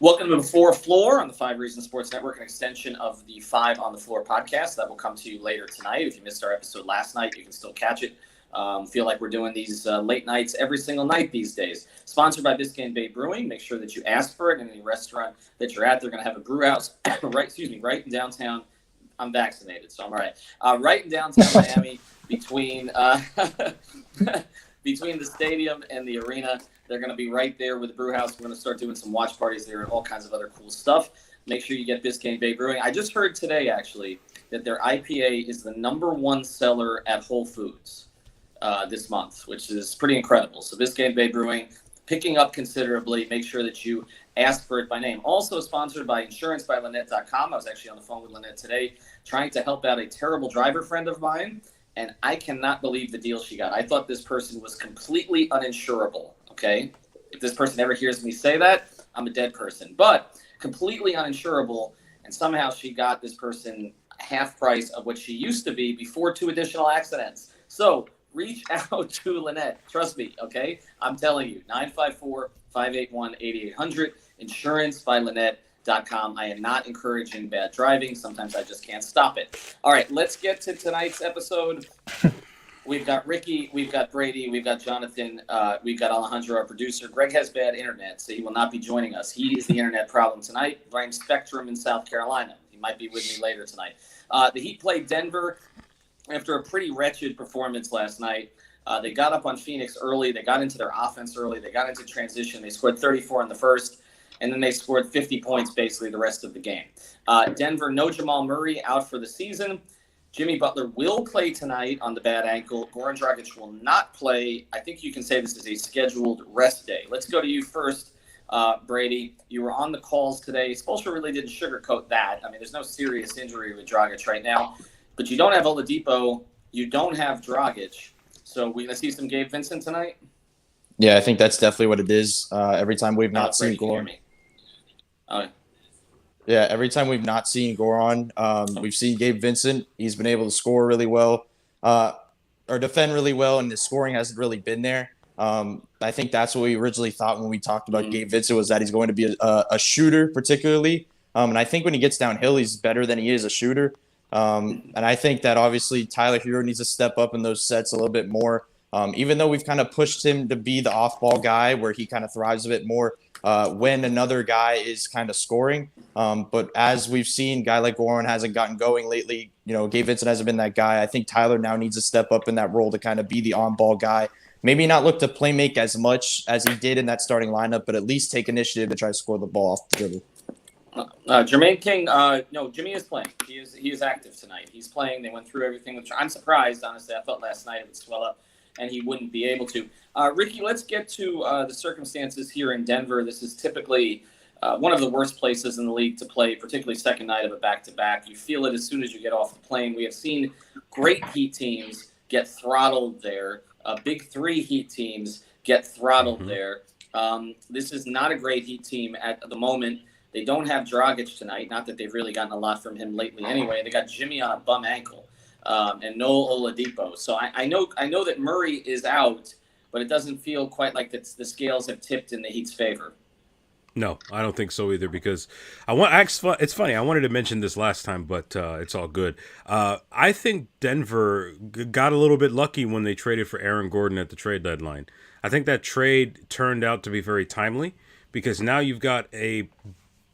Welcome to the Fourth Floor on the 5 Reasons Sports Network, an extension of the 5 on the Floor podcast that will come to you later tonight. If you missed our episode last night, you can still catch it. Feel like we're doing these late nights every single night these days. Sponsored by Biscayne Bay Brewing. Make sure that you ask for it in any restaurant that you're at. They're going to have a brew house right in downtown. I'm vaccinated, so I'm all right. Right in downtown Miami between between the stadium and the arena. They're going to be right there with the brew house. We're going to start doing some watch parties there and all kinds of other cool stuff. Make sure you get Biscayne Bay Brewing. I just heard today, actually, that their IPA is the #1 seller at Whole Foods this month, which is pretty incredible. So Biscayne Bay Brewing, picking up considerably. Make sure that you ask for it by name. Also sponsored by InsuranceByLynette.com. I was actually on the phone with Lynette today trying to help out a terrible driver friend of mine, and I cannot believe the deal she got. I thought this person was completely uninsurable. Okay, if this person ever hears me say that, I'm a dead person. But completely uninsurable, and somehow she got this person half price of what she used to be before 2 additional accidents. So reach out to Lynette. Trust me, okay? I'm telling you, 954-581-8800, InsuranceByLynette.com. I am not encouraging bad driving. Sometimes I just can't stop it. All right, let's get to tonight's episode. We've got Ricky, we've got Brady, we've got Jonathan, we've got Alejandro, our producer. Greg has bad internet, so he will not be joining us. He is the internet problem tonight. Blames Spectrum in South Carolina. He might be with me later tonight. The Heat played Denver after a pretty wretched performance last night. They got up on Phoenix early. They got into their offense early. They got into transition. They scored 34 in the first, and then they scored 50 points basically the rest of the game. Denver, no Jamal Murray, out for the season. Jimmy Butler will play tonight on the bad ankle. Goran Dragic will not play. I think you can say this is a scheduled rest day. Let's go to you first, Brady. You were on the calls today. Spoelstra really didn't sugarcoat that. I mean, there's no serious injury with Dragic right now. But you don't have Oladipo. You don't have Dragic. So we're going to see some Gabe Vincent tonight? Yeah, I think that's definitely what it is. Every time we've not seen Goran. Yeah, every time we've not seen Goran, we've seen Gabe Vincent. He's been able to score really well or defend really well, and his scoring hasn't really been there. I think that's what we originally thought when we talked about Gabe Vincent, was that he's going to be a shooter particularly. And I think when he gets downhill, he's better than he is a shooter. And I think that obviously Tyler Hero needs to step up in those sets a little bit more. Even though we've kind of pushed him to be the off-ball guy where he kind of thrives a bit more when another guy is kind of scoring. But as we've seen, a guy like Goran hasn't gotten going lately. You know, Gabe Vincent hasn't been that guy. I think Tyler now needs to step up in that role to kind of be the on-ball guy. Maybe not look to play make as much as he did in that starting lineup, but at least take initiative to try to score the ball off the dribble. Jermaine King, no, Jimmy is playing. He is active tonight. He's playing. They went through everything. I'm surprised, honestly. I thought last night it would swell up and he wouldn't be able to. Ricky, let's get to the circumstances here in Denver. This is typically one of the worst places in the league to play, particularly second night of a back-to-back. You feel it as soon as you get off the plane. We have seen great Heat teams get throttled there. Big 3 Heat teams get throttled there. This is not a great Heat team at the moment. They don't have Dragic tonight. Not that they've really gotten a lot from him lately anyway. They got Jimmy on a bum ankle and no Oladipo. So I know that Murray is out, but it doesn't feel quite like the scales have tipped in the Heat's favor. No, I don't think so either, because it's funny. I wanted to mention this last time, but it's all good. I think Denver got a little bit lucky when they traded for Aaron Gordon at the trade deadline. I think that trade turned out to be very timely, because now you've got a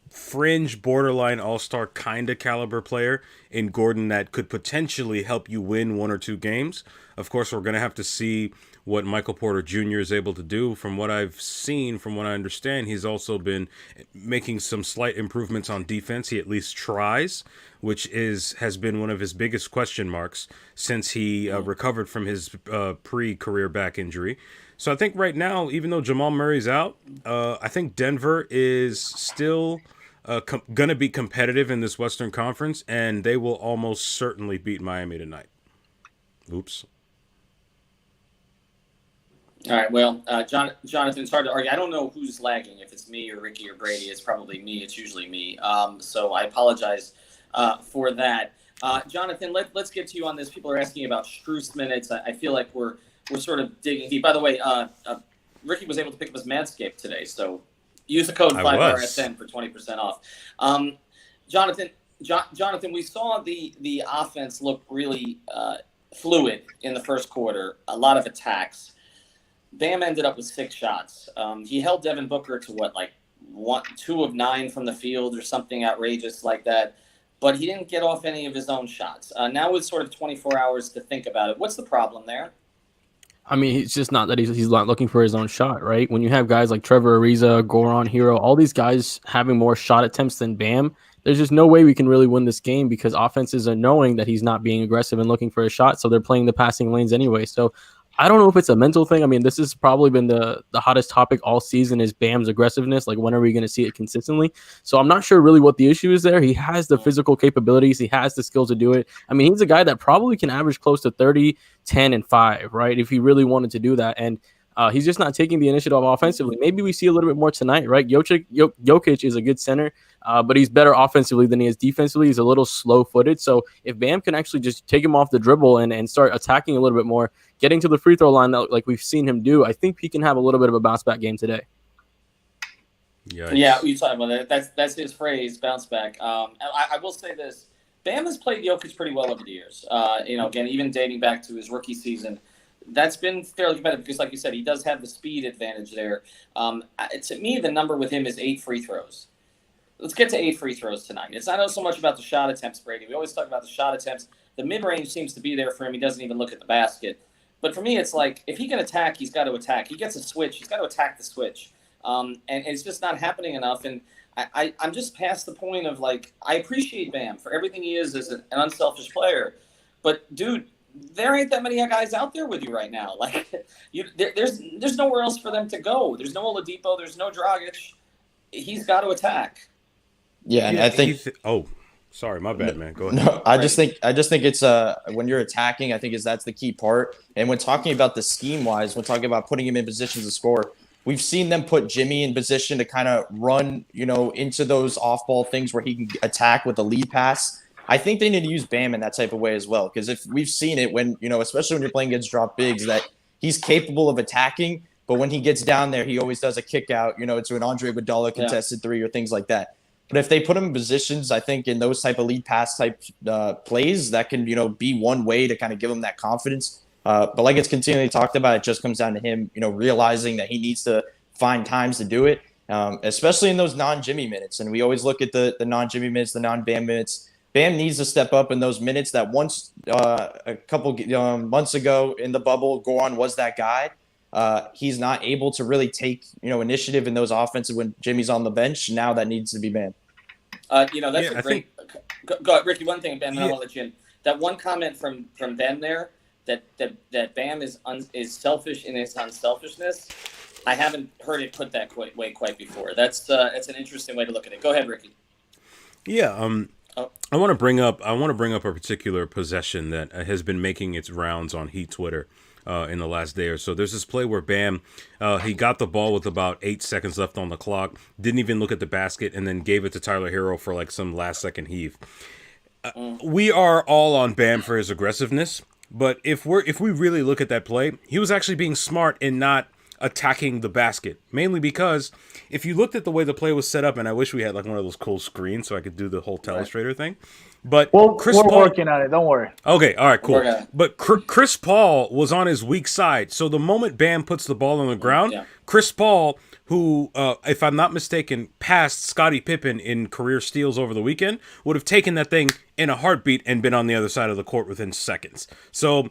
fringe borderline all-star kind of caliber player in Gordon that could potentially help you win 1 or 2 games. Of course, we're going to have to see what Michael Porter Jr. is able to do. From what I've seen, from what I understand, he's also been making some slight improvements on defense. He at least tries, which has been one of his biggest question marks since he recovered from his pre-career back injury. So I think right now, even though Jamal Murray's out, I think Denver is still going to be competitive in this Western Conference, and they will almost certainly beat Miami tonight. Oops. All right, well, Jonathan, it's hard to argue. I don't know who's lagging, if it's me or Ricky or Brady. It's probably me. It's usually me. So I apologize for that. Jonathan, let's get to you on this. People are asking about Strus minutes. I feel like we're sort of digging deep. By the way, Ricky was able to pick up his Manscaped today, so Use the code I 5RSN for 20% off. Jonathan, we saw the offense look really fluid in the first quarter. A lot of attacks. Bam ended up with 6 shots. He held Devin Booker to like 2 of 9 from the field or something outrageous like that. But he didn't get off any of his own shots. Now with sort of 24 hours to think about it, what's the problem there? I mean, it's just not that he's not looking for his own shot, right? When you have guys like Trevor Ariza, Goran, Hero, all these guys having more shot attempts than Bam, there's just no way we can really win this game because offenses are knowing that he's not being aggressive and looking for a shot, so they're playing the passing lanes anyway. So I don't know if it's a mental thing. I mean, this has probably been the hottest topic all season is Bam's aggressiveness. Like, when are we going to see it consistently? So I'm not sure really what the issue is there. He has the physical capabilities. He has the skills to do it. I mean, he's a guy that probably can average close to 30, 10, and 5, right, if he really wanted to do that. And he's just not taking the initiative offensively. Maybe we see a little bit more tonight, right? Jokic is a good center, but he's better offensively than he is defensively. He's a little slow-footed. So if Bam can actually just take him off the dribble and start attacking a little bit more, getting to the free throw line like we've seen him do, I think he can have a little bit of a bounce-back game today. Yikes. Yeah, you talking about that. That's his phrase, bounce back. I will say this. Bam has played Jokic pretty well over the years. Again, even dating back to his rookie season. That's been fairly competitive because, like you said, he does have the speed advantage there. To me, the number with him is 8 free throws. Let's get to 8 free throws tonight. It's not so much about the shot attempts, Brady. We always talk about the shot attempts. The mid-range seems to be there for him. He doesn't even look at the basket. But for me, it's like if he can attack, he's got to attack. He gets a switch. He's got to attack the switch. And it's just not happening enough. And I'm just past the point of, like, I appreciate Bam for everything he is as an unselfish player. But, dude, there ain't that many guys out there with you right now. Like, there's nowhere else for them to go. There's no Oladipo. There's no Dragic. He's got to attack. Yeah, and I think. Sorry, my bad, man. Go ahead. No, I just think it's when you're attacking, I think that's the key part. And when talking about the scheme wise, when talking about putting him in positions to score, we've seen them put Jimmy in position to kind of run, into those off ball things where he can attack with a lead pass. I think they need to use Bam in that type of way as well. Because if we've seen it when, especially when you're playing against drop bigs, that he's capable of attacking, but when he gets down there, he always does a kick out, to an Andre Iguodala contested 3 or things like that. But if they put him in positions, I think in those type of lead pass type plays, that can, be one way to kind of give him that confidence. But like it's continually talked about, it just comes down to him, realizing that he needs to find times to do it, especially in those non-Jimmy minutes. And we always look at the non-Jimmy minutes, the non-Bam minutes. Bam needs to step up in those minutes that once a couple months ago in the bubble, Goran was that guy. He's not able to really take, initiative in those offensive when Jimmy's on the bench. Now that needs to be Bam. That's a great. Go ahead, Ricky. One thing, Ben, and I'll let you in. That one comment from Ben there that Bam is selfish in his unselfishness. I haven't heard it put that quite before. That's an interesting way to look at it. Go ahead, Ricky. Yeah. I want to bring up a particular possession that has been making its rounds on Heat Twitter in the last day or so. There's this play where Bam, he got the ball with about 8 seconds left on the clock, didn't even look at the basket, and then gave it to Tyler Hero for like some last second heave. We are all on Bam for his aggressiveness, but if we really look at that play, he was actually being smart and not attacking the basket, mainly because if you looked at the way the play was set up, and I wish we had like one of those cool screens so I could do the whole Telestrator thing, but we're Paul, working on it, don't worry. Okay, all right, cool. But Chris Paul was on his weak side, so the moment Bam puts the ball on the ground, Chris Paul, who, if I'm not mistaken, passed Scottie Pippen in career steals over the weekend, would have taken that thing in a heartbeat and been on the other side of the court within seconds. So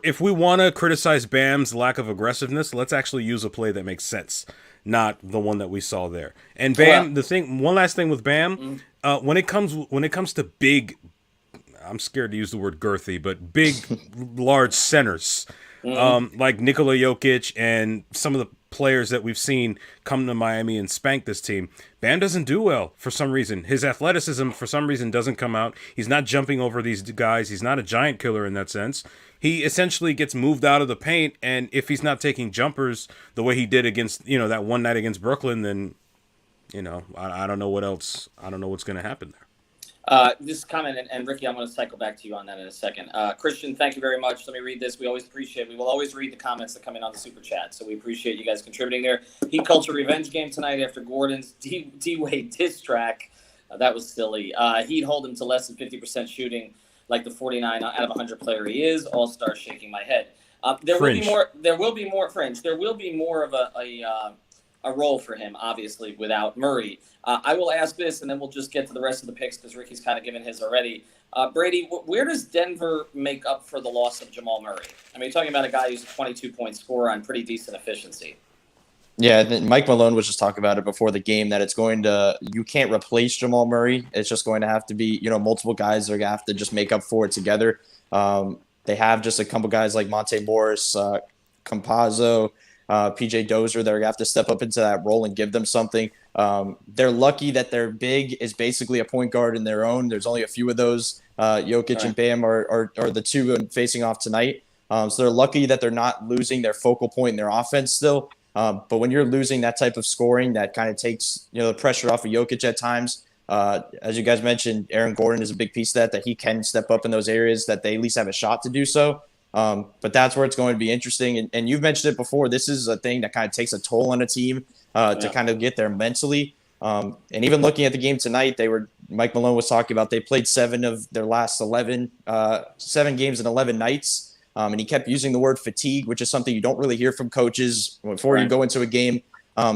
if we want to criticize Bam's lack of aggressiveness, let's actually use a play that makes sense, not the one that we saw there. And Bam, one last thing with Bam, when it comes to big, I'm scared to use the word girthy, but big, large centers, like Nikola Jokic and some of the players that we've seen come to Miami and spank this team, Bam doesn't do well for some reason. His athleticism for some reason doesn't come out. He's not jumping over these guys. He's not a giant killer in that sense. He essentially gets moved out of the paint, and if he's not taking jumpers the way he did against, that one night against Brooklyn, then, I don't know what else. I don't know what's going to happen there. This comment, and Ricky, I'm going to cycle back to you on that in a second. Christian, thank you very much. Let me read this. We will always read the comments that come in on the super chat. So we appreciate you guys contributing there. Heat culture revenge game tonight after Gordon's D-Wade diss track. That was silly. He'd hold him to less than 50% shooting, like the 49 out of 100 player he is. All-star shaking my head. There will be more. There will be more fringe. There will be more of a role for him, obviously, without Murray. I will ask this, and then we'll just get to the rest of the picks because Ricky's kind of given his already. Brady, where does Denver make up for the loss of Jamal Murray? I mean, you're talking about a guy who's a 22-point scorer on pretty decent efficiency. Yeah, Mike Malone was just talking about it before the game that you can't replace Jamal Murray. It's just going to have to be, multiple guys that are going to have to just make up for it together. They have just a couple guys like Monte Morris, Campazzo, PJ Dozier that are going to have to step up into that role and give them something. They're lucky that their big is basically a point guard in their own. There's only a few of those. Jokic and Bam are the two facing off tonight. So they're lucky that they're not losing their focal point in their offense still. But when you're losing that type of scoring, that kind of takes the pressure off of Jokic at times. As you guys mentioned, Aaron Gordon is a big piece of that he can step up in those areas that they at least have a shot to do so. But that's where it's going to be interesting. And you've mentioned it before. This is a thing that kind of takes a toll on a team to kind of get there mentally. And even looking at the game tonight, Mike Malone was talking about they played 7 of their last 7 games in 11 nights. And he kept using the word fatigue, which is something you don't really hear from coaches before you go into a game.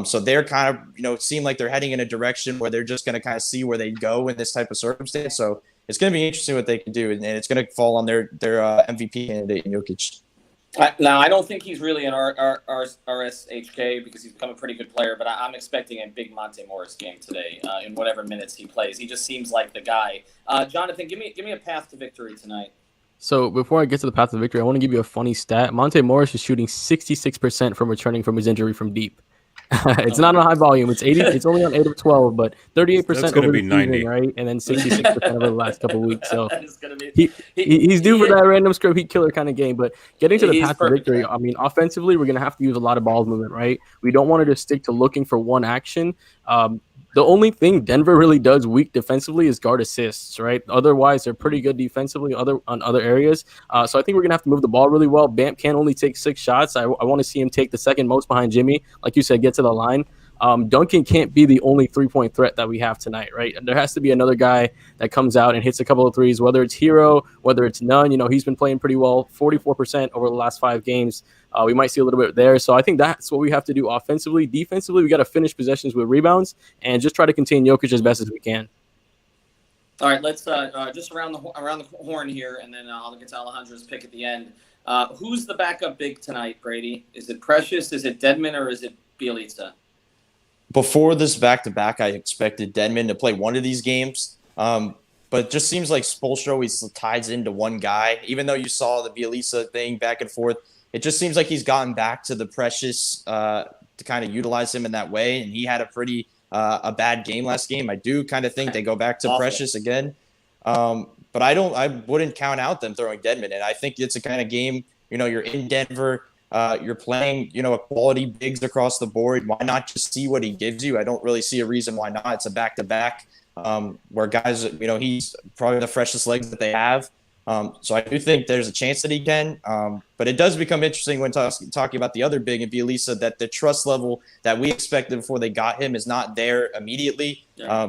So they're kind of, seem like they're heading in a direction where they're just going to kind of see where they go in this type of circumstance. So it's going to be interesting what they can do, and it's going to fall on their MVP candidate, Jokic. Now, I don't think he's really an RSHK because he's become a pretty good player, but I'm expecting a big Monte Morris game today in whatever minutes he plays. He just seems like the guy. Jonathan, give me a path to victory tonight. So before I get to the path to victory, I want to give you a funny stat. Monte Morris is shooting 66% from returning from his injury from deep. It's not on high volume. It's 80. It's only on 8 of 12, but 38% That's going to be 90, season, right? And then 66% over the last couple of weeks. So he's he's due for that random scrub heat killer kind of game. But getting to the path to victory, I mean, offensively, we're going to have to use a lot of ball movement, right? We don't want to just stick to looking for one action. The only thing Denver really does weak defensively is guard assists, right? Otherwise, they're pretty good defensively on other areas. So I think we're going to have to move the ball really well. Bam can only take 6 shots. I want to see him take the second most behind Jimmy. Like you said, get to the line. Duncan can't be the only 3-point threat that we have tonight, right? There has to be another guy that comes out and hits a couple of threes, whether it's Hero, whether it's none. He's been playing pretty well, 44% over the last 5 games. We might see a little bit there. So I think that's what we have to do offensively. Defensively, we got to finish possessions with rebounds and just try to contain Jokic as best as we can. All right, let's just around the horn here, and then I'll get to Alejandro's pick at the end. Who's the backup big tonight, Brady? Is it Precious? Is it Dedmon? Or is it Bielitsa? Before this back-to-back, I expected Dedmon to play one of these games. But it just seems like Spoelstra always ties into one guy. Even though you saw the Bielitsa thing back and forth, it just seems like he's gotten back to the Precious to kind of utilize him in that way. And he had a bad game last game. I do kind of think they go back to Awful. Precious again. But I wouldn't count out them throwing Dedmon. And I think it's a kind of game, you're in Denver. You're playing, a quality bigs across the board. Why not just see what he gives you? I don't really see a reason why not. It's a back-to-back where guys, he's probably the freshest legs that they have. So I do think there's a chance that he can. But it does become interesting when talking about the other big in Bielitsa that the trust level that we expected before they got him is not there immediately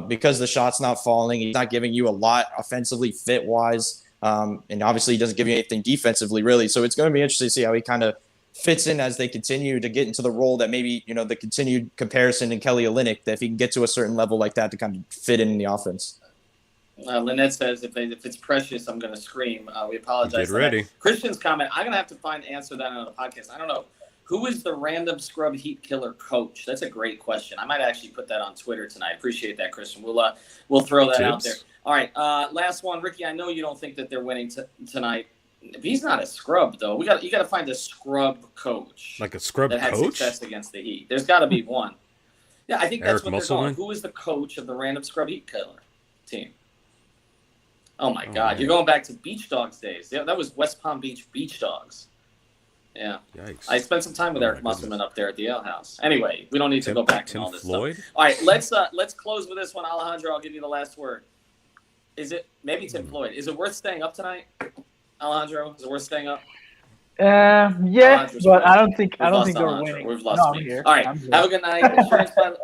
because the shot's not falling. He's not giving you a lot offensively fit-wise. And obviously he doesn't give you anything defensively, really. So it's going to be interesting to see how he kind of fits in as they continue to get into the role that maybe, the continued comparison in Kelly Olynyk, that if he can get to a certain level like that to kind of fit in the offense. Lynette says, if it's Precious, I'm going to scream. We apologize. Get ready. Christian's comment, I'm going to have to answer that on the podcast. I don't know. Who is the random scrub heat killer coach? That's a great question. I might actually put that on Twitter tonight. Appreciate that, Christian. We'll throw that out there. All right, last one. Ricky, I know you don't think that they're winning tonight. He's not a scrub, though. You got to find a scrub coach. Like a scrub that had coach? success against the Heat. There's got to be one. Yeah, I think that's Eric what Musselman? they're going. Who is the coach of the random scrub heat killer team? Oh, my God. Man. You're going back to Beach Dogs days. Yeah, that was West Palm Beach Beach Dogs. Yeah. Yikes. I spent some time with Eric Musselman up there at the Ale House. Anyway, we don't need to go back to all this Floyd? stuff. All right, let's close with this one. Alejandro, I'll give you the last word. Is it maybe Tim Floyd? Is it worth staying up tonight, Alejandro? Is it worth staying up? Yeah, Alejandro's but I frozen. don't think We've lost they're Alejandro. winning. We've No, lost I'm me. here. All right. I'm here. Have a good night. Insurance plan.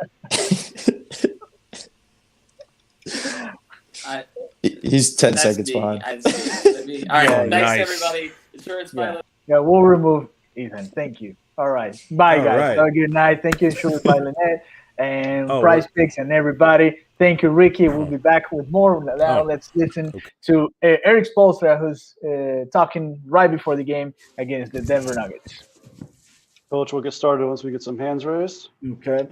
He's 10 That's seconds me. behind. All right. Oh, Thanks, nice. everybody. Insurance pilot. Yeah, we'll remove Ethan. Thank you. All right. Bye, All guys. right. Have a good night. Thank you, Insurance Pilot Net and Oh, Price Picks and everybody. Thank you, Ricky. We'll be back with more. Now Oh, let's listen okay. to Eric Spoelstra, who's talking right before the game against the Denver Nuggets. Coach, we'll get started once we get some hands raised. Okay.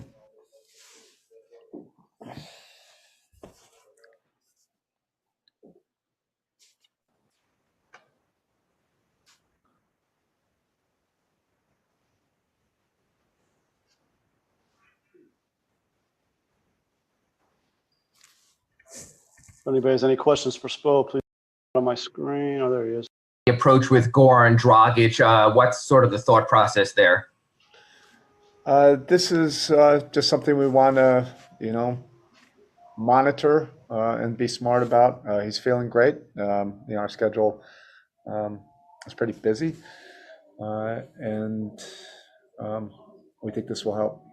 If anybody has any questions for Spo, please put on my screen. Oh, there he is. Approach with Goran Dragic. What's sort of the thought process there? This is just something we want to, monitor and be smart about. He's feeling great. Our schedule is pretty busy, and we think this will help.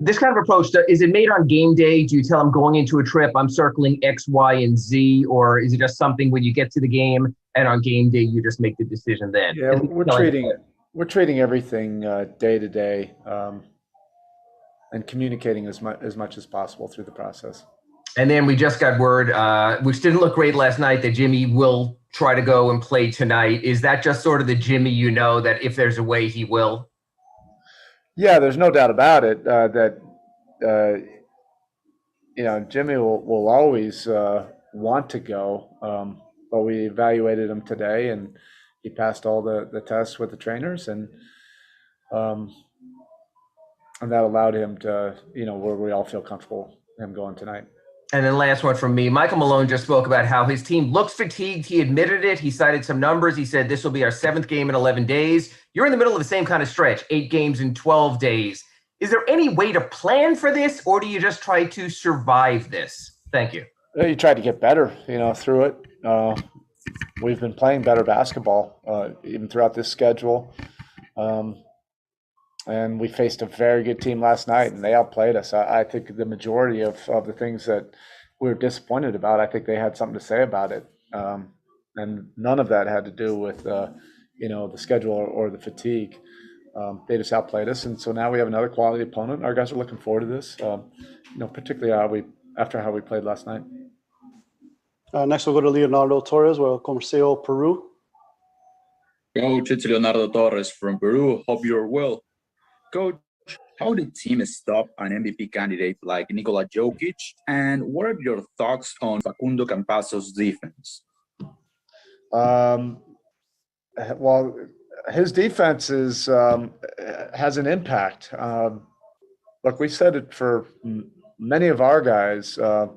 This kind of approach, is it made on game day? Do you tell them going into a trip, I'm circling X, Y, and Z? Or is it just something when you get to the game and on game day, you just make the decision then? Yeah, we're treating everything day to day and communicating as much as possible through the process. And then we just got word, which didn't look great last night, that Jimmy will try to go and play tonight. Is that just sort of the Jimmy that if there's a way he will? Yeah, there's no doubt about it that Jimmy will always want to go, but we evaluated him today, and he passed all the tests with the trainers, and that allowed him to, where we all feel comfortable him going tonight. And then last one from me. Michael Malone just spoke about how his team looks fatigued. He admitted it. He cited some numbers. He said this will be our 7th game in 11 days. You're in the middle of the same kind of stretch, 8 games in 12 days. Is there any way to plan for this, or do you just try to survive this? Thank you. You try to get better, through it. We've been playing better basketball even throughout this schedule. And we faced a very good team last night, and they outplayed us. I think the majority of the things that we were disappointed about, I think they had something to say about it. And none of that had to do with, the schedule or the fatigue. They just outplayed us. And so now we have another quality opponent. Our guys are looking forward to this, particularly after how we played last night. Next, we'll go to Leonardo Torres, well, Comercio, Peru. Coach, it's Leonardo Torres from Peru. Hope you're well. Coach, how did the team stop an MVP candidate like Nikola Jokic? And what are your thoughts on Facundo Campazzo's defense? Well, his defense has an impact. Look, we said it for many of our guys. A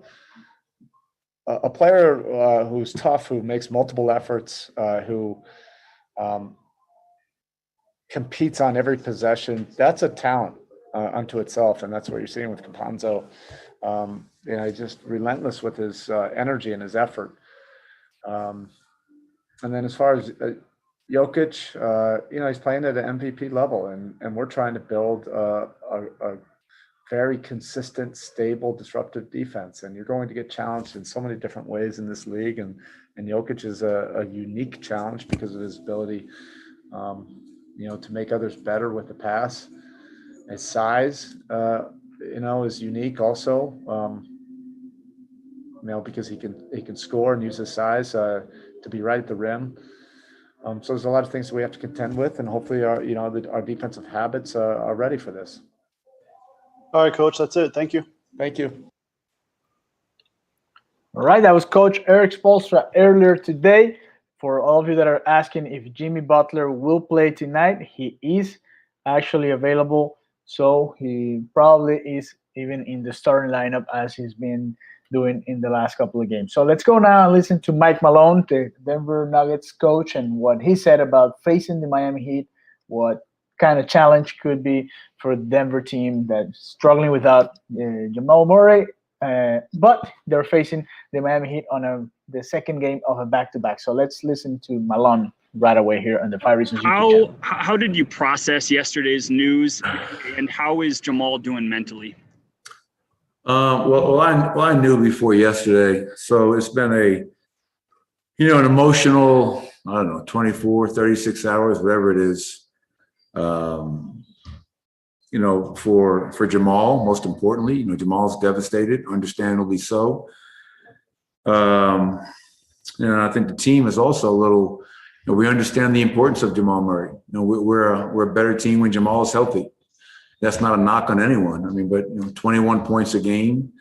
player who's tough, who makes multiple efforts, who competes on every possession, that's a talent unto itself, and that's what you're seeing with Campazzo. He's just relentless with his energy and his effort. And then as far as Jokic, he's playing at an MVP level, and we're trying to build a very consistent, stable, disruptive defense. And you're going to get challenged in so many different ways in this league, and Jokic is a unique challenge because of his ability to make others better with the pass. His size, is unique also, because he can score and use his size to be right at the rim. So there's a lot of things that we have to contend with, and hopefully our defensive habits are ready for this. All right, Coach, that's it. Thank you. Thank you. All right, that was Coach Eric Spoelstra earlier today. For all of you that are asking if Jimmy Butler will play tonight, he is actually available. So he probably is even in the starting lineup as he's been doing in the last couple of games. So let's go now and listen to Mike Malone, the Denver Nuggets coach, and what he said about facing the Miami Heat, what kind of challenge could be for the Denver team that's struggling without Jamal Murray but they're facing the Miami Heat on the second game of a back-to-back. So let's listen to Malone right away here on the 5 Reasons YouTube channel. How did you process yesterday's news, and how is Jamal doing mentally? Well, I knew before yesterday, so it's been an emotional, 24, 36 hours, whatever it is, for Jamal, most importantly. Jamal's devastated, understandably so. I think the team is also a little, we understand the importance of Jamal Murray. We're a better team when Jamal is healthy. That's not a knock on anyone. But 21 points a game,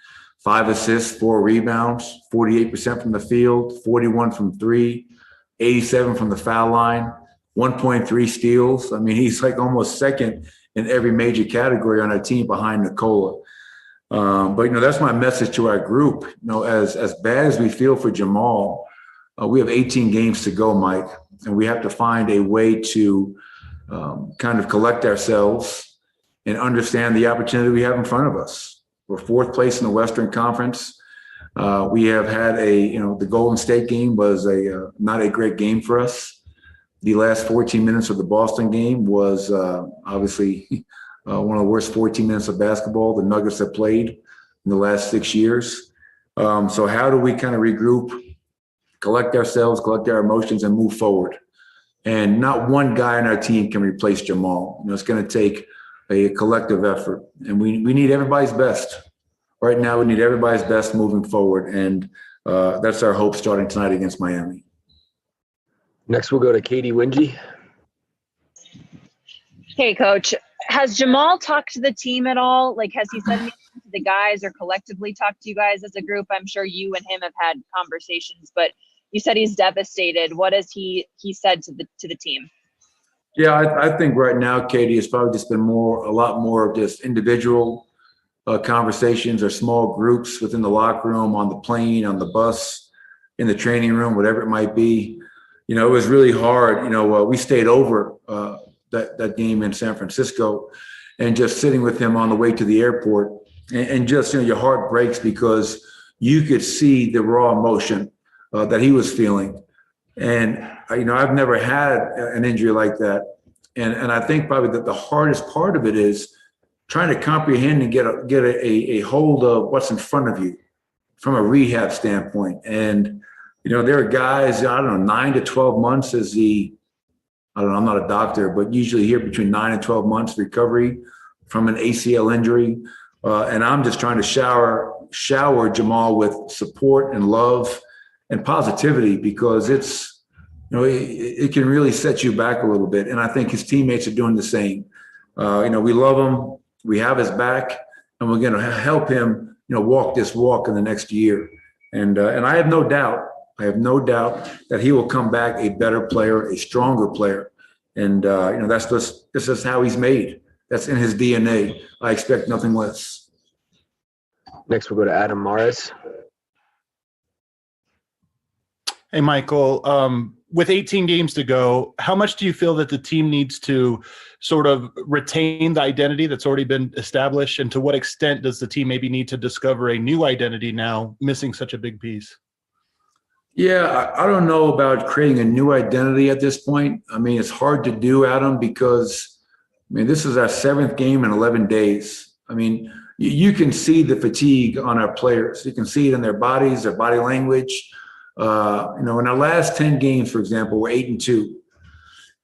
5 assists, 4 rebounds, 48% from the field, 41 from 3, 87 from the foul line, 1.3 steals. He's like almost second in every major category on our team behind Nikola. But that's my message to our group. As bad as we feel for Jamal, we have 18 games to go, Mike, and we have to find a way to kind of collect ourselves and understand the opportunity we have in front of us. We're 4th place in the Western Conference. We have had the Golden State game was not a great game for us. The last 14 minutes of the Boston game was obviously one of the worst 14 minutes of basketball the Nuggets have played in the last 6 years. So how do we kind of regroup, collect ourselves, collect our emotions, and move forward? And not one guy on our team can replace Jamal. It's going to take a collective effort, and we need everybody's best. Right now, we need everybody's best moving forward, and that's our hope starting tonight against Miami. Next, we'll go to Katie Wingy. Hey, Coach. Has Jamal talked to the team at all? Has he said anything to the guys or collectively talked to you guys as a group? I'm sure you and him have had conversations, but you said he's devastated. What has he said to the team? Yeah, I think right now, Katie, it's probably just been a lot more of just individual conversations or small groups within the locker room, on the plane, on the bus, in the training room, whatever it might be. It was really hard. We stayed over that game in San Francisco, and just sitting with him on the way to the airport, and just your heart breaks because you could see the raw emotion that he was feeling. And I've never had an injury like that, and I think probably that the hardest part of it is trying to comprehend and get a hold of what's in front of you from a rehab standpoint. And there are guys, 9 to 12 months is I'm not a doctor, but usually here between 9 and 12 months recovery from an ACL injury. And I'm just trying to shower Jamal with support and love and positivity, because it can really set you back a little bit. And I think his teammates are doing the same. We love him. We have his back, and we're going to help him, walk this walk in the next year. And I have no doubt that he will come back a better player, a stronger player. And, this is how he's made. That's in his DNA. I expect nothing less. Next, we'll go to Adam Morris. Hey, Michael, with 18 games to go, how much do you feel that the team needs to sort of retain the identity that's already been established? And to what extent does the team maybe need to discover a new identity now, missing such a big piece? Yeah, I don't know about creating a new identity at this point. It's hard to do, Adam, because, this is our 7th game in 11 days. You can see the fatigue on our players. You can see it in their bodies, their body language. In our last 10 games, for example, we're 8-2.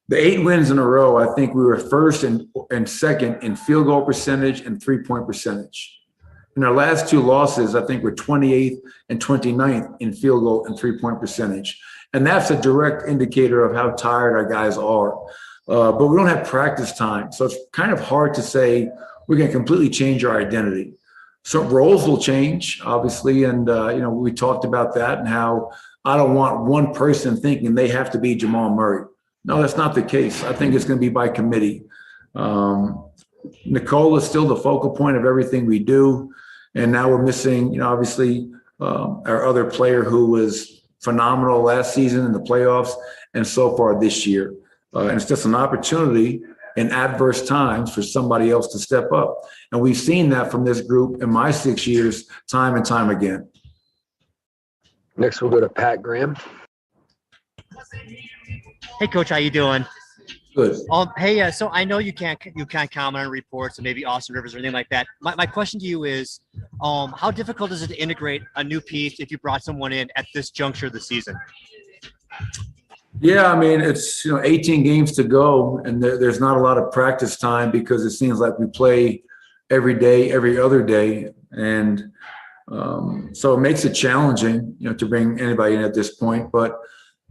The 8 wins in a row, I think we were first and second in field goal percentage and 3-point percentage. In our last 2 losses, I think we're 28th and 29th in field goal and 3-point percentage. And that's a direct indicator of how tired our guys are. But we don't have practice time. So it's kind of hard to say we're going to completely change our identity. So roles will change, obviously. And, we talked about that and how I don't want one person thinking they have to be Jamal Murray. No, that's not the case. I think it's going to be by committee. Nicole is still the focal point of everything we do. And now we're missing, obviously, our other player who was phenomenal last season in the playoffs and so far this year. And it's just an opportunity in adverse times for somebody else to step up. And we've seen that from this group in my 6 years, time and time again. Next, we'll go to Pat Graham. Hey, Coach, how you doing? Good. Hey, so I know you can't comment on reports and maybe Austin Rivers or anything like that. My question to you is, how difficult is it to integrate a new piece if you brought someone in at this juncture of the season? Yeah, I mean, it's 18 games to go, and there's not a lot of practice time because it seems like we play every day, every other day, and so it makes it challenging, to bring anybody in at this point. But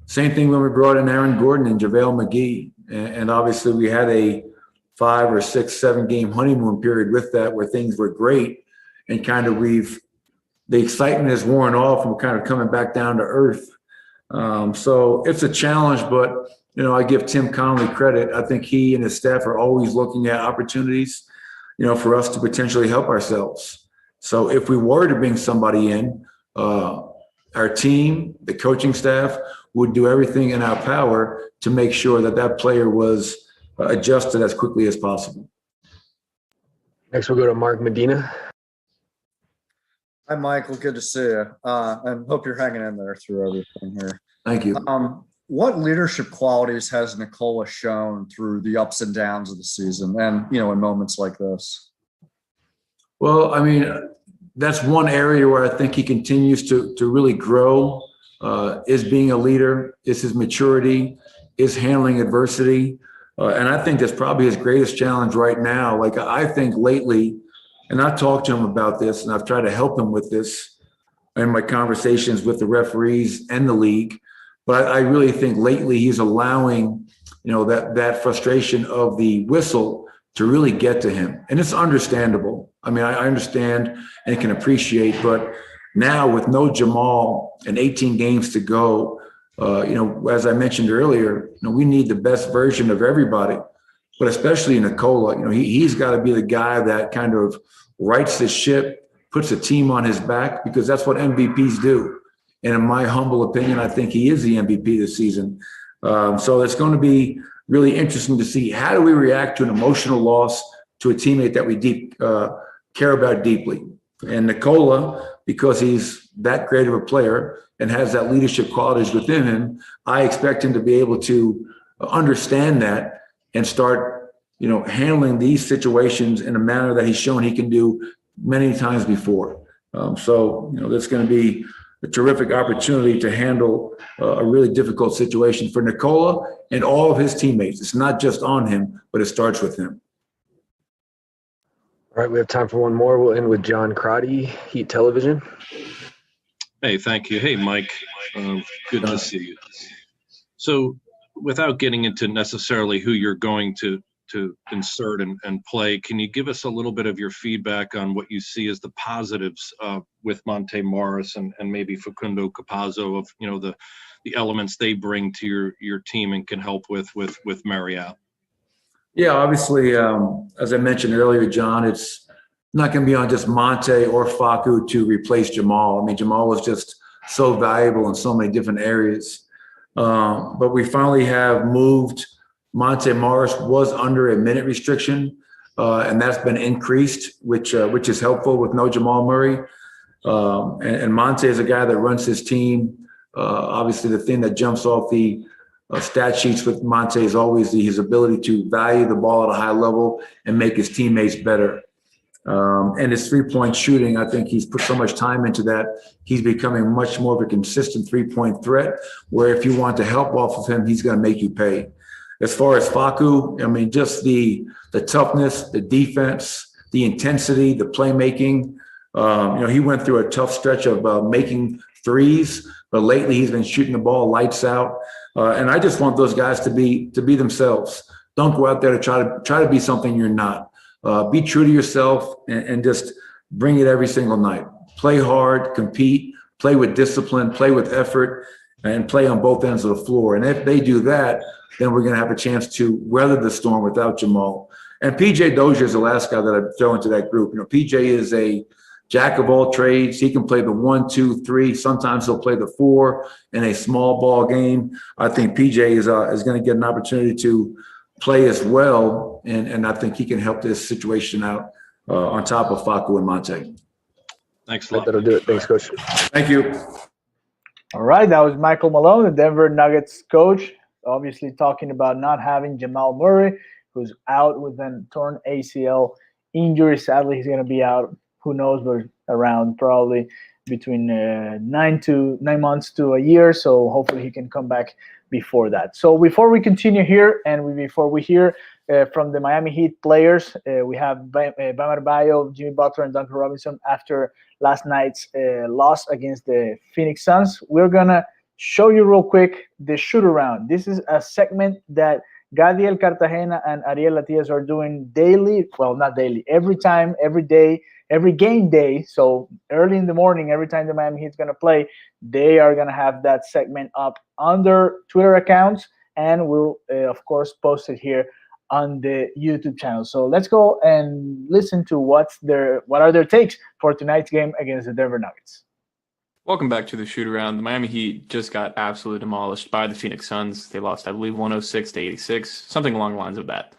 same thing when we brought in Aaron Gordon and JaVale McGee. And obviously we had a 5 or 6, 7 game honeymoon period with that where things were great. And kind of the excitement is worn off and we're kind of coming back down to earth. So it's a challenge, but, I give Tim Connolly credit. I think he and his staff are always looking at opportunities, for us to potentially help ourselves. So if we were to bring somebody in, our team, the coaching staff, would do everything in our power to make sure that player was adjusted as quickly as possible. Next, we'll go to Mark Medina. Hi, Michael. Good to see you. And hope you're hanging in there through everything here. Thank you. What leadership qualities has Nikola shown through the ups and downs of the season and, in moments like this? Well, I mean, that's one area where I think he continues to really grow. Is being a leader, is his maturity, is handling adversity. And I think that's probably his greatest challenge right now. Like I think lately, and I've talked to him about this and I've tried to help him with this in my conversations with the referees and the league. But I really think lately he's allowing, that frustration of the whistle to really get to him. And it's understandable. I mean, I understand and can appreciate, but now with no Jamal and 18 games to go, as I mentioned earlier, we need the best version of everybody, but especially Nikola. He's got to be the guy that kind of rights the ship, puts a team on his back, because that's what MVPs do. And in my humble opinion, I think he is the MVP this season. So it's going to be really interesting to see how do we react to an emotional loss to a teammate that we care about deeply. And Nikola, because he's that great of a player and has that leadership qualities within him, I expect him to be able to understand that and start, handling these situations in a manner that he's shown he can do many times before. So that's going to be a terrific opportunity to handle a really difficult situation for Nikola and all of his teammates. It's not just on him, but it starts with him. All right, we have time for one more. We'll end with John Crotty, Heat Television. Hey, thank you. Hey, Mike. Good to see you. So without getting into necessarily who you're going to insert and play, can you give us a little bit of your feedback on what you see as the positives with Monte Morris and maybe Facundo Campazzo of, the elements they bring to your team and can help with Marriott? Yeah, obviously, as I mentioned earlier, John, it's not going to be on just Monte or Facu to replace Jamal. I mean, Jamal was just so valuable in so many different areas. But we finally have moved. Monte Morris was under a minute restriction, and that's been increased, which is helpful with no Jamal Murray. And Monte is a guy that runs his team. Obviously, the thing that jumps off the stat sheets with Monte is always his ability to value the ball at a high level and make his teammates better. And his three-point shooting, I think he's put so much time into that. He's becoming much more of a consistent three-point threat, where if you want to help off of him, he's going to make you pay. As far as Facu, I mean, just the toughness, the defense, the intensity, the playmaking. He went through a tough stretch of making threes, but lately he's been shooting the ball lights out. And I just want those guys to be themselves. Don't go out there to try to be something you're not. Be true to yourself and just bring it every single night. Play hard, compete, play with discipline, play with effort, and play on both ends of the floor. And if they do that, then we're going to have a chance to weather the storm without Jamal. And PJ Dozier is the last guy that I throw into that group. PJ is a jack of all trades. He can play the 1, 2, 3. Sometimes he'll play the 4 in a small ball game. I think PJ is going to get an opportunity to play as well. And I think he can help this situation out on top of Facu and Monte. Thanks a lot. That'll do it. Thanks, Coach. Thank you. All right, that was Michael Malone, the Denver Nuggets coach, obviously talking about not having Jamal Murray, who's out with a torn ACL injury. Sadly, he's going to be out, who knows, but around probably between 9 months to a year. So hopefully he can come back before that. So before we continue here and before we hear from the Miami Heat players, we have Bam Adebayo, Jimmy Butler, and Duncan Robinson after last night's loss against the Phoenix Suns. We're going to show you real quick the shoot-around. This is a segment that Gadiel Cartagena and Ariel Latias are doing daily. Well, not daily. Every time, every day, every game day. So early in the morning, every time the Miami Heat's going to play, they are going to have that segment up on their Twitter accounts. And we'll, of course, post it here on the YouTube channel. So let's go and listen to what are their takes for tonight's game against the Denver Nuggets. Welcome back to the shoot around. The Miami Heat just got absolutely demolished by the Phoenix Suns. They lost, I believe, 106-86, something along the lines of that.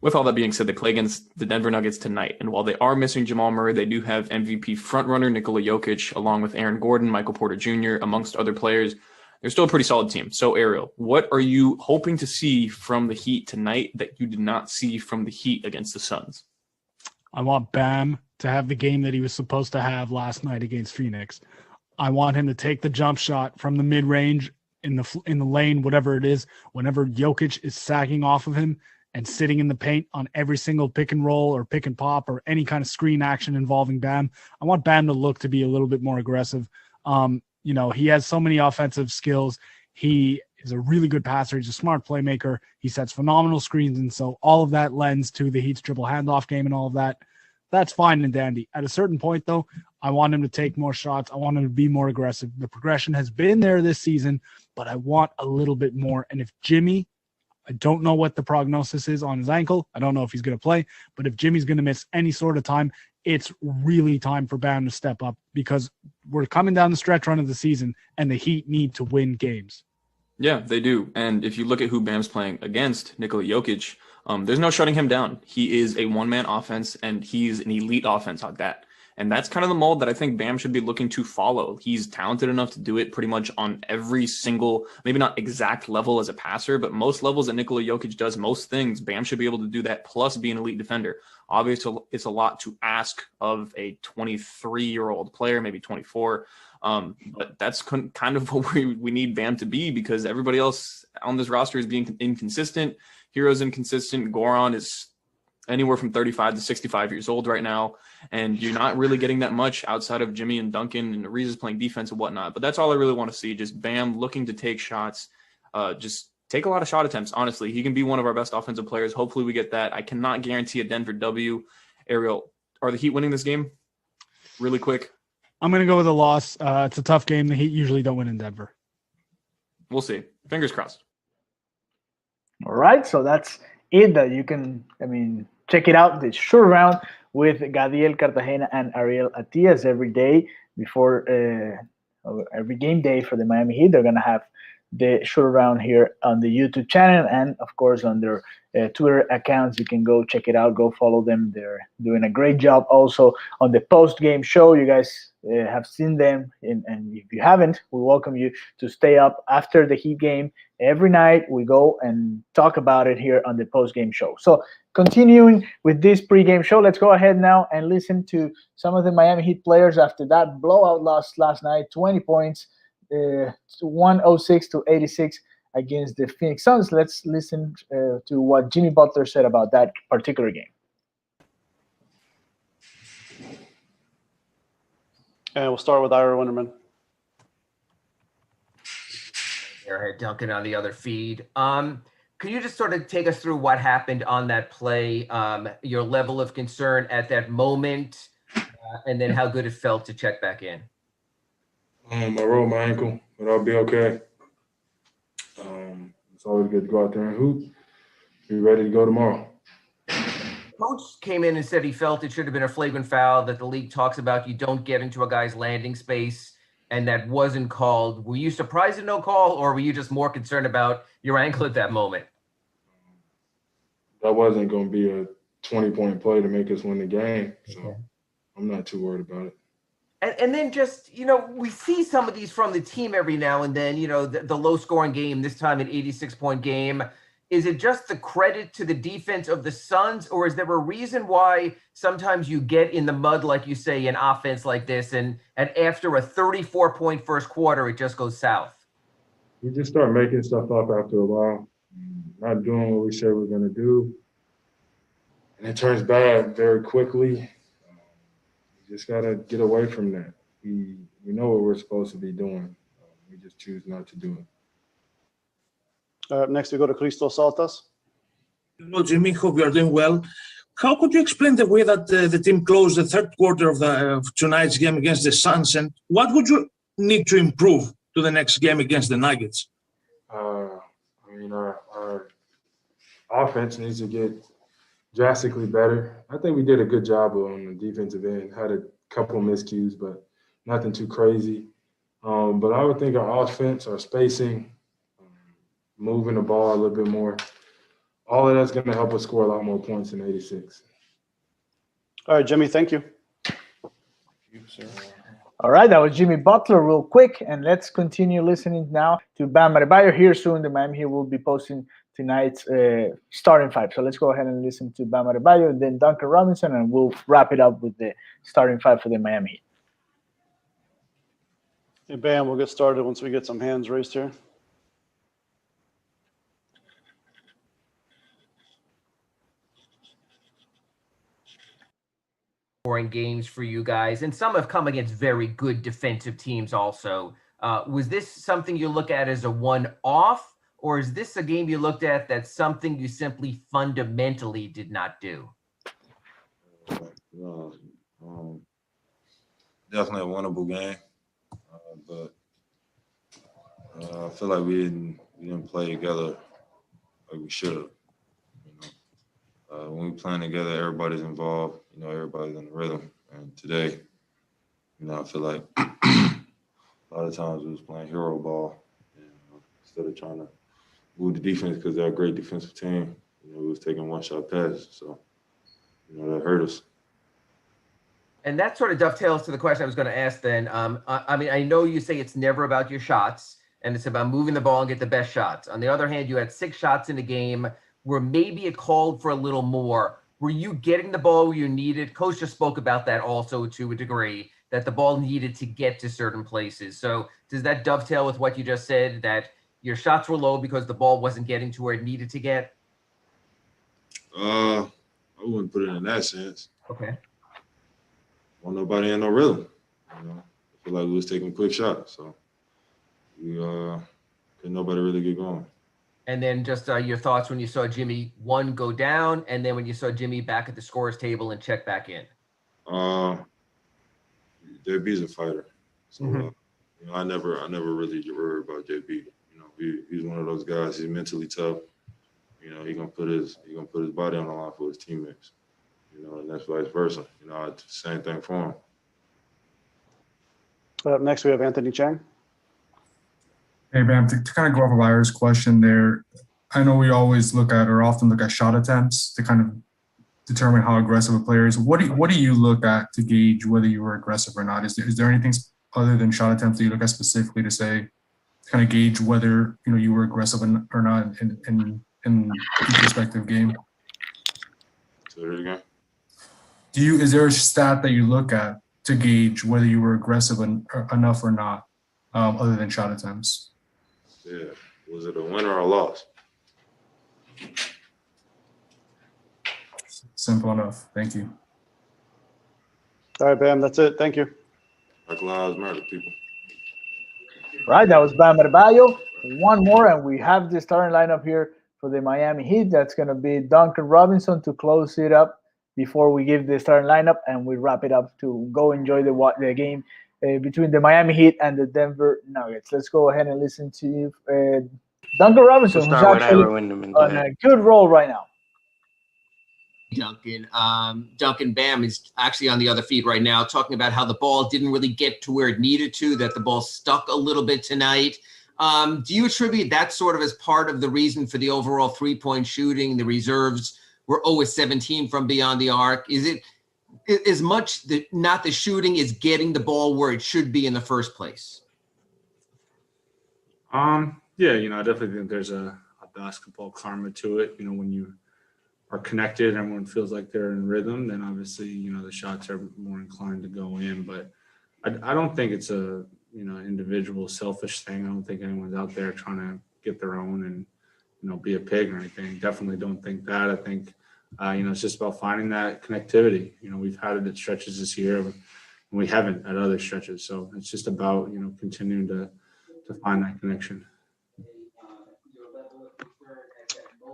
With all that being said, they play against the Denver Nuggets tonight. And while they are missing Jamal Murray, they do have MVP frontrunner Nikola Jokic, along with Aaron Gordon, Michael Porter Jr., amongst other players. They're still a pretty solid team. So, Ariel, what are you hoping to see from the Heat tonight that you did not see from the Heat against the Suns? I want Bam to have the game that he was supposed to have last night against Phoenix. I want him to take the jump shot from the mid-range in the lane, whatever it is, whenever Jokic is sagging off of him and sitting in the paint on every single pick and roll or pick and pop or any kind of screen action involving Bam. I want Bam to look to be a little bit more aggressive. He has so many offensive skills. He is a really good passer. He's a smart playmaker. He sets phenomenal screens. And so all of that lends to the Heat's dribble handoff game and all of that. That's fine and dandy. At a certain point, though, I want him to take more shots. I want him to be more aggressive. The progression has been there this season, but I want a little bit more. And if Jimmy, I don't know what the prognosis is on his ankle. I don't know if he's going to play, but if Jimmy's going to miss any sort of time, it's really time for Bam to step up because we're coming down the stretch run of the season and the Heat need to win games. Yeah, they do. And if you look at who Bam's playing against, Nikola Jokic, there's no shutting him down. He is a one-man offense, and he's an elite offense at that. And that's kind of the mold that I think Bam should be looking to follow. He's talented enough to do it pretty much on every single, maybe not exact level as a passer, but most levels that Nikola Jokic does most things, Bam should be able to do that, plus be an elite defender. Obviously, it's a lot to ask of a 23-year-old player, maybe 24. But that's kind of what we need Bam to be because everybody else on this roster is being inconsistent. Hero's inconsistent. Goran is anywhere from 35 to 65 years old right now. And you're not really getting that much outside of Jimmy and Duncan and Ariza's playing defense and whatnot. But that's all I really want to see. Just Bam looking to take shots, just take a lot of shot attempts. Honestly, he can be one of our best offensive players. Hopefully we get that. I cannot guarantee a Denver W. Ariel, are the Heat winning this game? Really quick. I'm going to go with a loss. It's a tough game. The Heat usually don't win in Denver. We'll see. Fingers crossed. All right, so that's it. That you can, check it out. The shoot around with Gadiel Cartagena and Ariel Atias every day before every game day for the Miami Heat. They're going to have the shoot around here on the YouTube channel and, of course, on their Twitter accounts. You can go check it out. Go follow them. They're doing a great job also on the post-game show. You guys have seen them, and if you haven't, we welcome you to stay up after the Heat game. Every night we go and talk about it here on the post-game show. So continuing with this pre-game show, let's go ahead now and listen to some of the Miami Heat players after that blowout loss last night, 20 points, 106-86 against the Phoenix Suns. Let's listen to what Jimmy Butler said about that particular game. And we'll start with Ira Winterman. Airhead Duncan on the other feed. Could you just sort of take us through what happened on that play, your level of concern at that moment, and then how good it felt to check back in? I rolled my ankle, but I'll be okay. It's always good to go out there and hoop. Be ready to go tomorrow. Coach came in and said he felt it should have been a flagrant foul that the league talks about. You don't get into a guy's landing space, and that wasn't called. Were you surprised at no call, or were you just more concerned about your ankle at that moment? that wasn't going to be a 20-point play to make us win the game. So I'm not too worried about it. And then just, we see some of these from the team every now and then, the low scoring game, this time an 86-point game. Is it just the credit to the defense of the Suns, or is there a reason why sometimes you get in the mud, like you say, in offense like this, and after a 34-point first quarter, it just goes south? We just start making stuff up after a while, not doing what we said we're going to do. And it turns bad very quickly. We just got to get away from that. We know what we're supposed to be doing. We just choose not to do it. Next, we go to Christos Saltas. Hello, Jimmy. Hope you are doing well. How could you explain the way that the team closed the third quarter of tonight's game against the Suns, and what would you need to improve to the next game against the Nuggets? Our offense needs to get drastically better. I think we did a good job on the defensive end. Had a couple miscues, but nothing too crazy. But I would think our offense, our spacing, moving the ball a little bit more, all of that's going to help us score a lot more points than 86. All right, Jimmy, thank you. Thank you, sir. All right, that was Jimmy Butler real quick. And let's continue listening now to Bam Adebayo. Here soon, the Miami Heat will be posting tonight's starting five. So let's go ahead and listen to Bam Adebayo and then Duncan Robinson, and we'll wrap it up with the starting five for the Miami Heat. Hey, Bam, we'll get started once we get some hands raised here. Scoring games for you guys, and some have come against very good defensive teams also. Was this something you look at as a one-off, or is this a game you looked at that's something you simply fundamentally did not do? Definitely a winnable game, but I feel like we didn't play together like we should have. When we playing together, everybody's involved. Everybody's in the rhythm. And today, I feel like a lot of times we was playing hero ball, instead of trying to move the defense because they're a great defensive team. We was taking one-shot passes, so that hurt us. And that sort of dovetails to the question I was going to ask then. I know you say it's never about your shots, and it's about moving the ball and get the best shots. On the other hand, you had 6 shots in the game where maybe it called for a little more. Were you getting the ball where you needed? Coach just spoke about that also to a degree, that the ball needed to get to certain places. So does that dovetail with what you just said, that your shots were low because the ball wasn't getting to where it needed to get? I wouldn't put it in that sense. Okay. Well, nobody in no rhythm. I feel like we was taking quick shots, so we couldn't nobody really get going. And then just your thoughts when you saw Jimmy, one, go down, and then when you saw Jimmy back at the scorer's table and check back in. JB's a fighter, so I never really get worried about JB. He's one of those guys. He's mentally tough. He gonna put his body on the line for his teammates. And that's vice versa. I do the same thing for him. Up next, we have Anthony Chang. Hey, Bam, to kind of go off of Ira's question there, I know we always often look at shot attempts to kind of determine how aggressive a player is. What do you look at to gauge whether you were aggressive or not? Is there anything other than shot attempts that you look at specifically to say, kind of gauge whether you were aggressive or not in each respective game? Say it again. Is there a stat that you look at to gauge whether you were aggressive enough or not, other than shot attempts? Yeah. Was it a win or a loss? Simple enough. Thank you. All right, Bam, that's it. Thank you. Black Lives Matter, people. Right, that was Bam Adebayo. One more, and we have the starting lineup here for the Miami Heat. That's going to be Duncan Robinson to close it up before we give the starting lineup, and we wrap it up to go enjoy the game between the Miami Heat and the Denver Nuggets. Let's go ahead and listen to Duncan Robinson, who's actually on a good roll right now. Duncan Bam is actually on the other feed right now, talking about how the ball didn't really get to where it needed to, that the ball stuck a little bit tonight. Do you attribute that sort of as part of the reason for the overall 3-point shooting, the reserves we're 0-17 from beyond the arc. Is it as much not the shooting is getting the ball where it should be in the first place? Yeah, I definitely think there's a basketball karma to it. When you are connected, everyone feels like they're in rhythm, then obviously, the shots are more inclined to go in. But I don't think it's a, individual selfish thing. I don't think anyone's out there trying to get their own and, be a pig or anything. Definitely don't think that. I think, it's just about finding that connectivity. We've had it at stretches this year and we haven't at other stretches. So it's just about, continuing to find that connection.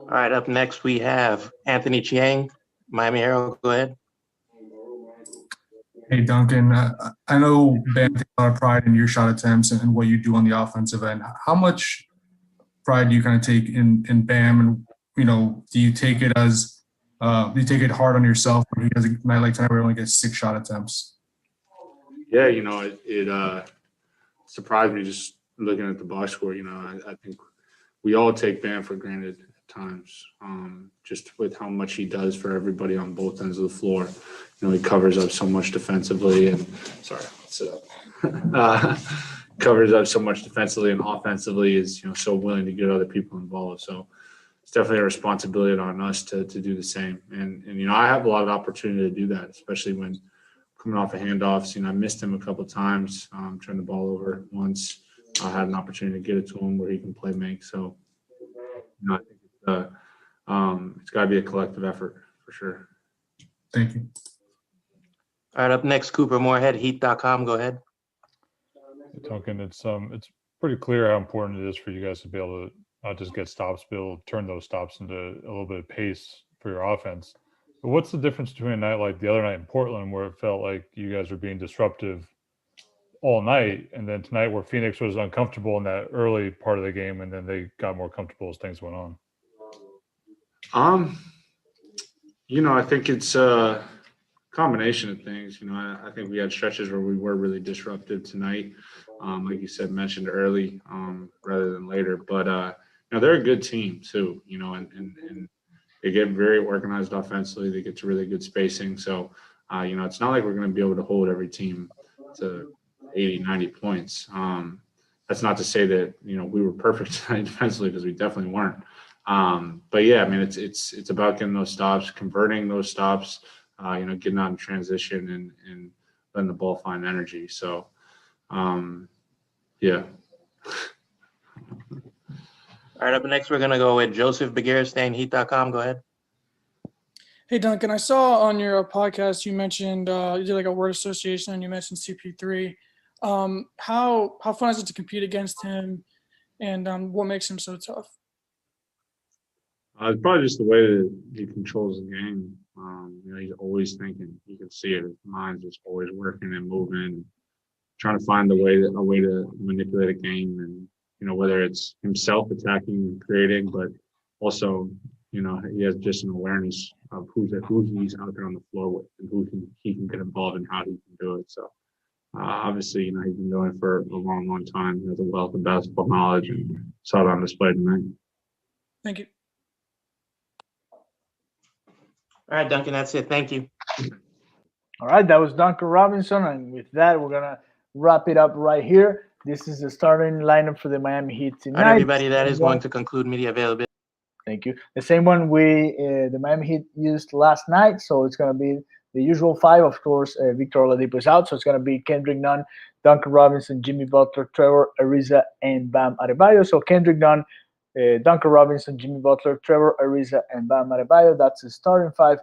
All right, up next we have Anthony Chiang, Miami Herald. Go ahead. Hey, Duncan. I know Bam takes a lot of pride in your shot attempts and what you do on the offensive end. How much pride do you kind of take in Bam? And, do you take it as do you take it hard on yourself when he has a night like tonight where he only gets 6 shot attempts? Yeah, it surprised me just looking at the box score. I think we all take Bam for granted at times, just with how much he does for everybody on both ends of the floor. He covers up so much defensively and covers up so much defensively and offensively is, so willing to get other people involved. So it's definitely a responsibility on us to do the same. And I have a lot of opportunity to do that, especially when coming off of handoffs. I missed him a couple of times, turned the ball over once. I had an opportunity to get it to him where he can play make. So, I think it's got to be a collective effort for sure. Thank you. All right, up next, Cooper Moorhead, Heat.com. Go ahead. Duncan, it's pretty clear how important it is for you guys to be able to not just get stops, but able to turn those stops into a little bit of pace for your offense. But what's the difference between a night like the other night in Portland, where it felt like you guys were being disruptive all night, and then tonight where Phoenix was uncomfortable in that early part of the game, and then they got more comfortable as things went on? I think it's a combination of things. I think we had stretches where we were really disruptive tonight, like you said, mentioned early, rather than later. But they're a good team too. And they get very organized offensively. They get to really good spacing. So, it's not like we're going to be able to hold every team to 80, 90 points. That's not to say that, we were perfect tonight defensively, because we definitely weren't. But yeah, it's about getting those stops, converting those stops, getting out in transition and letting the ball find energy. So, yeah. All right, up next, we're going to go with Joseph Begiristain, Heat.com. Go ahead. Hey, Duncan, I saw on your podcast you mentioned you did like a word association and you mentioned CP3. How fun is it to compete against him, and what makes him so tough? It's probably just the way that he controls the game. He's always thinking. You can see it. His mind's just always working and moving, trying to find a way to manipulate a game, and whether it's himself attacking and creating, but also he has just an awareness of who he's out there on the floor with and who he can get involved and how he can do it. So obviously, he's been doing it for a long, long time. He has a wealth of basketball knowledge, and saw it on display tonight. Thank you. All right, Duncan, that's it. Thank you. All right, that was Duncan Robinson, and with that, we're gonna wrap it up right here. This is the starting lineup for the Miami Heat tonight. All right, everybody, that is going to conclude media availability. Thank you. The same one the Miami Heat used last night, so it's going to be the usual 5. Of course, Victor Oladipo is out, so it's going to be Kendrick Nunn, Duncan Robinson, Jimmy Butler, Trevor Ariza, and Bam Adebayo. So Kendrick Nunn, Duncan Robinson, Jimmy Butler, Trevor Ariza, and Bam Adebayo. That's the starting 5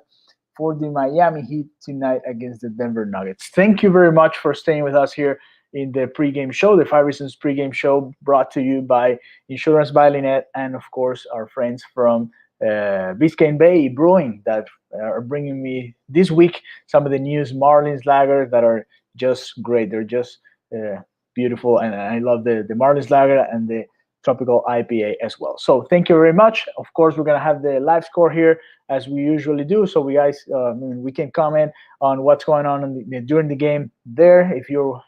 for the Miami Heat tonight against the Denver Nuggets. Thank you very much for staying with us here in the pregame show, the 5 Reasons pregame show, brought to you by Insurance by Lynette and, of course, our friends from Biscayne Bay Brewing that are bringing me this week some of the news Marlins Lager that are just great. They're just beautiful, and I love the Marlins Lager and the Tropical IPA as well. So thank you very much. Of course, we're going to have the live score here as we usually do, so we can comment on what's going on during the game there. If you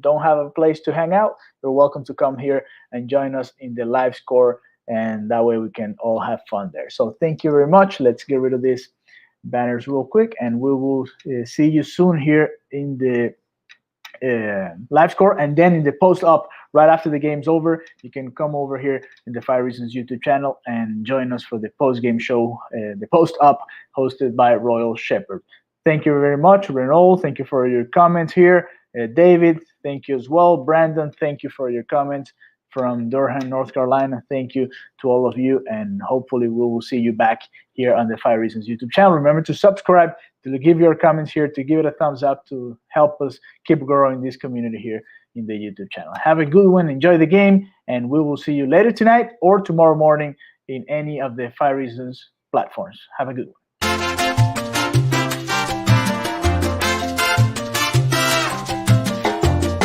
don't have a place to hang out, you're welcome to come here and join us in the live score and that way we can all have fun there. So thank you very much. Let's get rid of these banners real quick, and we will see you soon here in the live score, and then in the post up right after the game's over. You can come over here in the 5 Reasons YouTube channel and join us for the post game show, the post up, hosted by Royal Shepherd. Thank you very much, Renol. Thank you for your comments here. David, thank you as well. Brandon, thank you for your comments from Durham, North Carolina. Thank you to all of you, and hopefully we will see you back here on the 5 Reasons YouTube channel. Remember to subscribe, to give your comments here, to give it a thumbs up, to help us keep growing this community here in the YouTube channel. Have a good one. Enjoy the game, and we will see you later tonight or tomorrow morning in any of the 5 Reasons platforms. Have a good one.